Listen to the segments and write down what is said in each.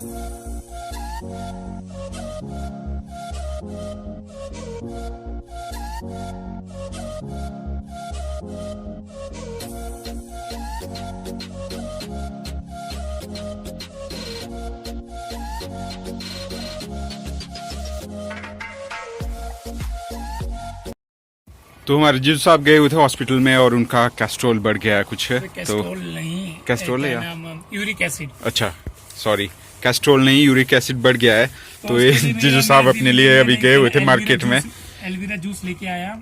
तो हमारे जीजू साहब गए हुए थे हॉस्पिटल में और उनका कैस्ट्रोल बढ़ गया है कुछ। कैस्ट्रोल नहीं, कैस्ट्रोल है या यूरिक एसिड। अच्छा सॉरी, कैस्ट्रोल नहीं यूरिक एसिड बढ़ गया है। तो ये जीजू साहब अपने लिए अभी गए हुए थे मार्केट में। एलोवेरा जूस लेके आया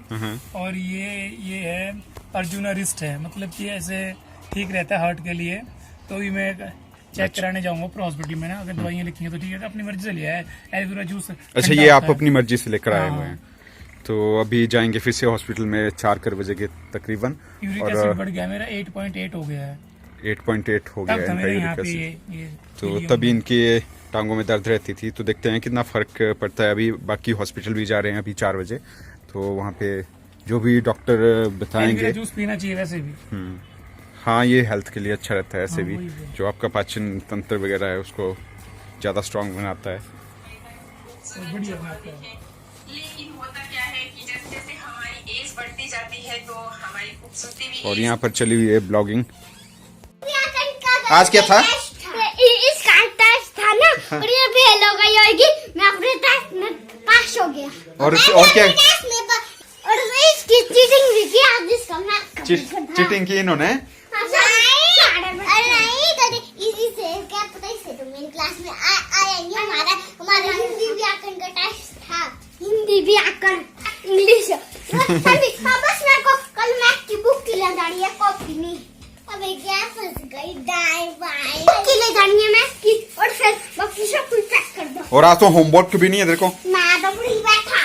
और ये है अर्जुना रिस्ट है, मतलब कि ऐसे ठीक रहता है हार्ट के लिए। तो ये मैं चेक कराने जाऊंगा पर हॉस्पिटल में ना, अगर दवाइयाँ लिखी हैं तो ठीक है, अपनी मर्जी से लिया है एलोवेरा जूस। अच्छा, ये आप अपनी मर्जी से लेकर आए हुए हैं। तो अभी जाएंगे फिर से हॉस्पिटल में 4 बजे के तकरीबन। यूरिक एसिड बढ़ गया मेरा, 8.8 हो गया है। 8.8 हो गया है इनका यूरिक एसिड। तो तभी इनकी टांगों में दर्द रहती थी। तो देखते हैं कितना फर्क पड़ता है। अभी बाकी हॉस्पिटल भी जा रहे हैं अभी 4 बजे, तो वहाँ पे जो भी डॉक्टर बताएंगे। जूस पीना चाहिए वैसे भी। हाँ, ये हेल्थ के लिए अच्छा रहता है ऐसे भी। जो आपका पाचन तंत्र वगैरह है उसको ज्यादा स्ट्रांग बनाता है। लेकिन होता क्या है कि जैसे जैसे हमारी एज बढ़ती जाती है तो हमारी खूबसूरती भी। और यहाँ पर चली हुई है ब्लॉगिंग। आज क्या था? इसका टेस्ट था ना, और ये फेल हो गई होगी। मैं अपने टेस्ट में पास हो गया। और क्या? और इसकी चीटिंग भी की आज इसका मैं चीटिंग की इन्होंने? नहीं इसी से क्या पता, इससे तो मेरी क्लास में आएंगे। हमारा हिंदी व्याकरण का टेस्ट था, हिंदी व्याकरण इंग्लिश। बस मेरे को कल मैथ की बुक की ले जानी है, कॉपी नहीं। अबे क्या फंस गई, दाई बाई की ले जानी है मैथ की, और फिर बाकी सब कुछ चेक कर दो। और आज तो होमवर्क भी नहीं है तेरे को। मैं तो पूरी बैठा।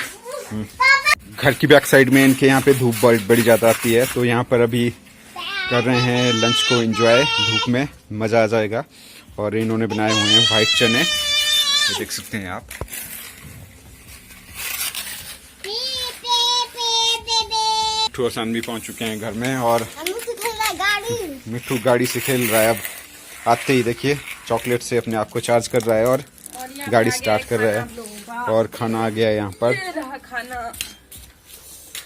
घर की बैक साइड में इनके यहाँ पे धूप बड़ी ज्यादा आती है, तो यहाँ पर अभी कर रहे हैं लंच को एंजॉय। धूप में मजा आ जाएगा। और इन्होंने बनाए हुए हैं व्हाइट चने, ये देख सकते हैं आप। मिट्ठू और सानवी पहुंच चुके हैं घर में और मिट्ठू गाड़ी से खेल रहा है। अब आते ही देखिए चॉकलेट से अपने आप को चार्ज कर रहा है और गाड़ी स्टार्ट कर रहा है। और खाना आ गया है यहाँ पर। खाना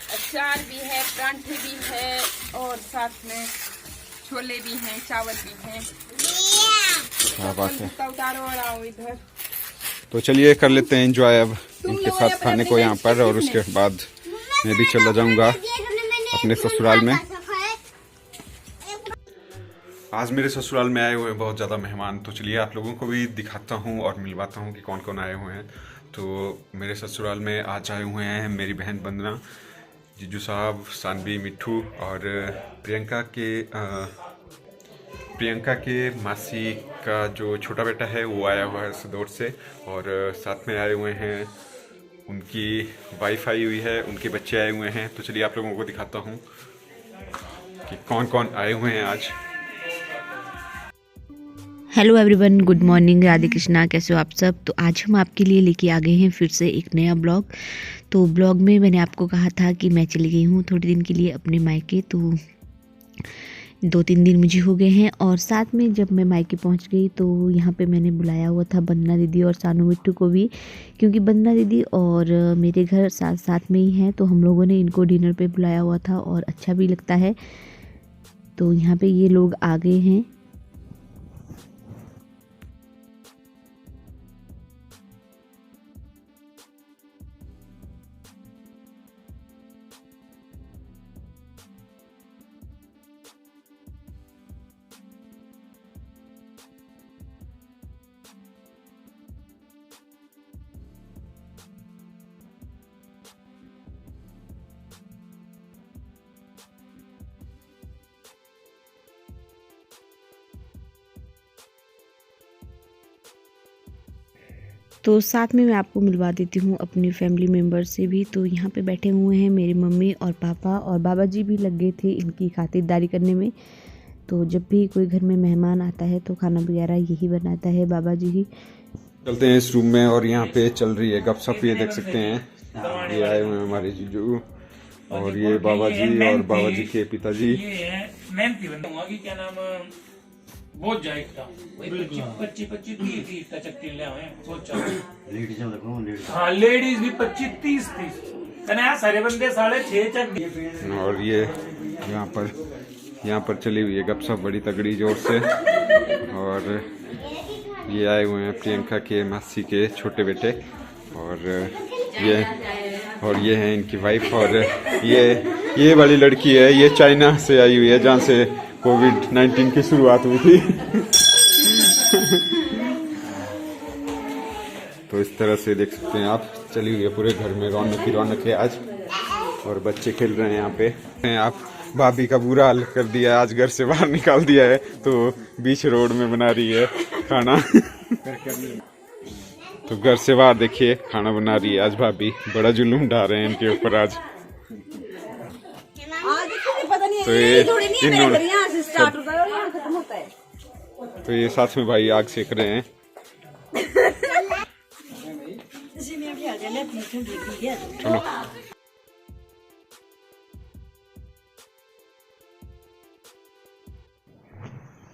अचार भी है, परांठे भी है और साथ में छोले भी हैं, चावल भी हैं। क्या बात है। उतारो और आओ इधर। तो चलिए कर लेते हैं एंजॉय अब इनके साथ खाने को यहाँ पर। और उसके बाद मैं भी चला जाऊंगा अपने ससुराल में। आज मेरे ससुराल में आए हुए हैं बहुत ज़्यादा मेहमान। तो चलिए आप लोगों को भी दिखाता हूँ और मिलवाता हूँ कि कौन कौन आए हुए हैं। तो मेरे ससुराल में आज आए हुए हैं मेरी बहन वंदना, जीजू साहब, सानवी, मिट्ठू और प्रियंका के मासी का जो छोटा बेटा है वो आया हुआ है सदौर से। और साथ में आए हुए हैं उनकी वाइफ आई हुई है, उनके बच्चे आए हुए हैं। तो चलिए आप लोगों को दिखाता हूँ कि कौन कौन आए हुए हैं आज। Hello everyone, good morning, Radhe Krishna, कैसे हो आप सब। तो आज हम आपके लिए लेके आ गए हैं फिर से एक नया ब्लॉग। तो ब्लॉग में मैंने आपको कहा था कि मैं चली गई हूँ थोड़े दिन के लिए अपने मायके। तो 2-3 दिन मुझे हो गए हैं। और साथ में जब मैं मायके पहुँच गई तो यहाँ पे मैंने बुलाया हुआ था बन्ना दीदी और सानू मिट्टू को भी, क्योंकि बन्ना दीदी और मेरे घर साथ साथ में ही हैं। तो हम लोगों ने इनको डिनर पे बुलाया हुआ था और अच्छा भी लगता है। तो यहाँ पे ये लोग आ गए हैं। तो साथ में मैं आपको मिलवा देती हूँ अपनी फैमिली मेम्बर से भी। तो यहाँ पे बैठे हुए हैं मेरी मम्मी और पापा, और बाबा जी भी लग गए थे इनकी खातिरदारी करने में। तो जब भी कोई घर में मेहमान आता है तो खाना वगैरह यही बनाता है बाबा जी ही। चलते हैं इस रूम में और यहाँ पे चल रही है गपशप। ये देख सकते हैं ये आए हुए हैं हमारे जीजू और ये बाबा जी और बाबा जी के पिताजी। क्या नाम बहुत जाएगा 25-30 का चक्की ले आए बहुत चल। हाँ लेडीज भी 25-30 कन्या सारे बंदे 6.5 चक। और ये यहाँ पर चली हुई है गपशप बड़ी तगड़ी जोर से। और ये आए हुए हैं प्रियंका के मासी के छोटे बेटे और ये हैं इनकी वाइफ। और ये वाली लड़की है, ये चाइना से आई हुई है जहाँ से कोविड-19 की शुरुआत हुई थी। तो इस तरह से देख सकते हैं आप, चली हुई है पूरे घर में, रौनक है आज। और बच्चे खेल रहे हैं यहाँ पे। आप भाभी का बुरा हाल कर दिया है, आज घर से बाहर निकाल दिया है, तो बीच रोड में बना रही है खाना। तो घर से बाहर देखिए खाना बना रही है आज भाभी, बड़ा जुलूम ढा रहे हैं इनके ऊपर आज। तो ये साथ में भाई आग सेक रहे हैं। चलो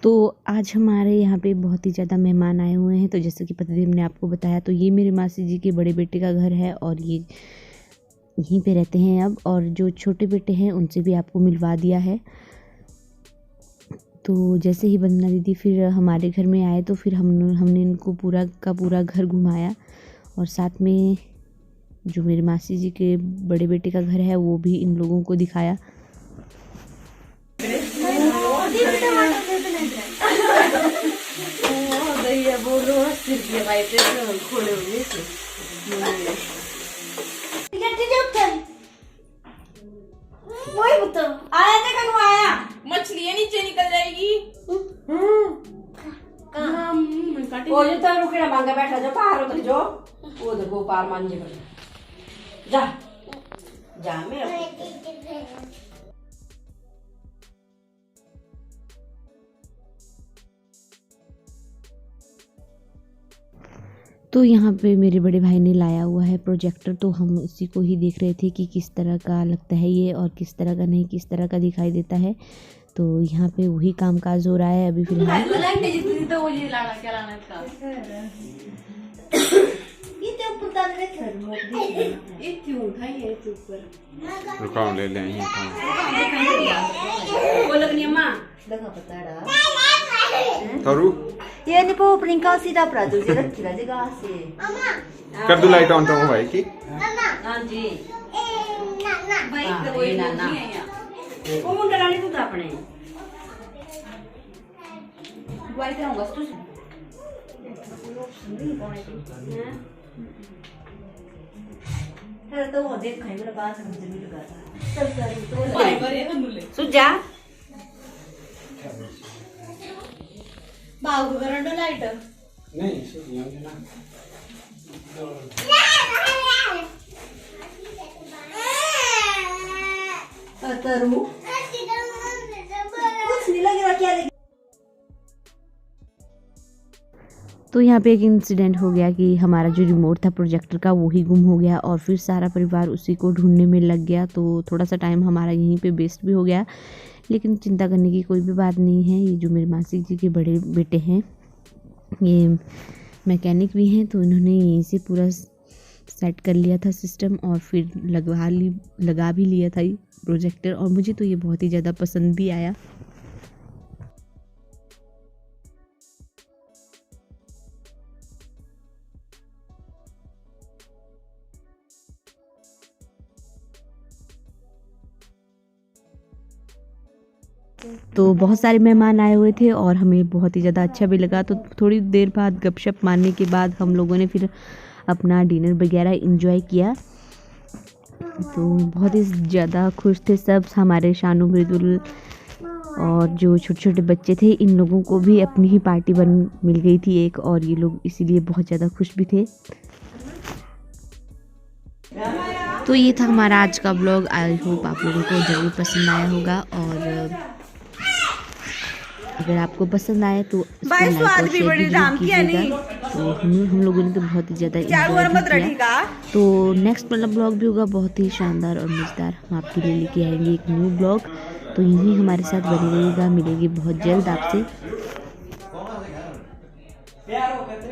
तो आज हमारे यहाँ पे बहुत ही ज़्यादा मेहमान आए हुए हैं। तो जैसे कि प्रतिदिन ने आपको बताया, तो ये मेरे मासी जी के बड़े बेटे का घर है और ये यहीं पे रहते हैं अब। और जो छोटे बेटे हैं उनसे भी आपको मिलवा दिया है। तो जैसे ही वंदना दीदी फिर हमारे घर में आए तो फिर हमने इनको पूरा का पूरा घर घुमाया। और साथ में जो मेरे मासी जी के बड़े बेटे का घर है वो भी इन लोगों को दिखाया। मछली नीचे निकल जाएगी। वो जो तो रुकना मांगा बैठा जो पार उतर जो वो देखो पार मान जी जा जा मेरा। तो यहाँ पे मेरे बड़े भाई ने लाया हुआ है प्रोजेक्टर, तो हम इसी को ही देख रहे थे कि किस तरह का लगता है ये और किस तरह का नहीं, किस तरह का दिखाई देता है। तो यहाँ पे वही कामकाज हो रहा है अभी फिलहाल। रुकाओ ले लें तरू ये नहीं पो प्रिंका सीधा प्राजू जी रखी राजी गासे कर दो लाइट ऑन तो वो भाई की। हां जी भाई कोई ना वो मुंडा रानी तू अपने वाई कराऊंगा तू सुन कौन है है तो वो देख खाई मेरा बात समझ में लगा चल कर तो भाई बरे हम ले सुजा बाऊ को करंट लाइट नहीं सुनियो ना तरु कुछ नहीं लग रहा क्या लग। तो यहाँ पे एक इंसिडेंट हो गया कि हमारा जो रिमोट था प्रोजेक्टर का वो ही गुम हो गया और फिर सारा परिवार उसी को ढूंढने में लग गया। तो थोड़ा सा टाइम हमारा यहीं पे वेस्ट भी हो गया, लेकिन चिंता करने की कोई भी बात नहीं है। ये जो मेरे मासी जी के बड़े बेटे हैं ये मैकेनिक भी हैं, तो इन्होंने यहीं से पूरा सेट कर लिया था सिस्टम और फिर लगा भी लिया था ये प्रोजेक्टर। और मुझे तो ये बहुत ही ज़्यादा पसंद भी आया। तो बहुत सारे मेहमान आए हुए थे और हमें बहुत ही ज़्यादा अच्छा भी लगा। तो थोड़ी देर बाद गपशप मारने के बाद हम लोगों ने फिर अपना डिनर वगैरह एंजॉय किया। तो बहुत ही ज़्यादा खुश थे सब, हमारे शानू मृदुल और जो छोटे छोटे बच्चे थे इन लोगों को भी अपनी ही पार्टी मिल गई थी एक, और ये लोग इसीलिए बहुत ज़्यादा खुश भी थे। तो ये था हमारा आज का ब्लॉग। आई होप आप लोगों को ज़रूर पसंद आया होगा, और अगर आपको पसंद आए तो लाइक और शेयर भी जरूर कीजिएगा। तो हम लोगों ने तो बहुत ही ज़्यादा एंजॉय किया। तो नेक्स्ट वाला ब्लॉग भी होगा बहुत ही शानदार और मज़ेदार, हम आपके लिए लेके आएंगे एक न्यू ब्लॉग। तो यहीं हमारे साथ बने रहिएगा, मिलेंगे बहुत जल्द आपसे। प्यार हो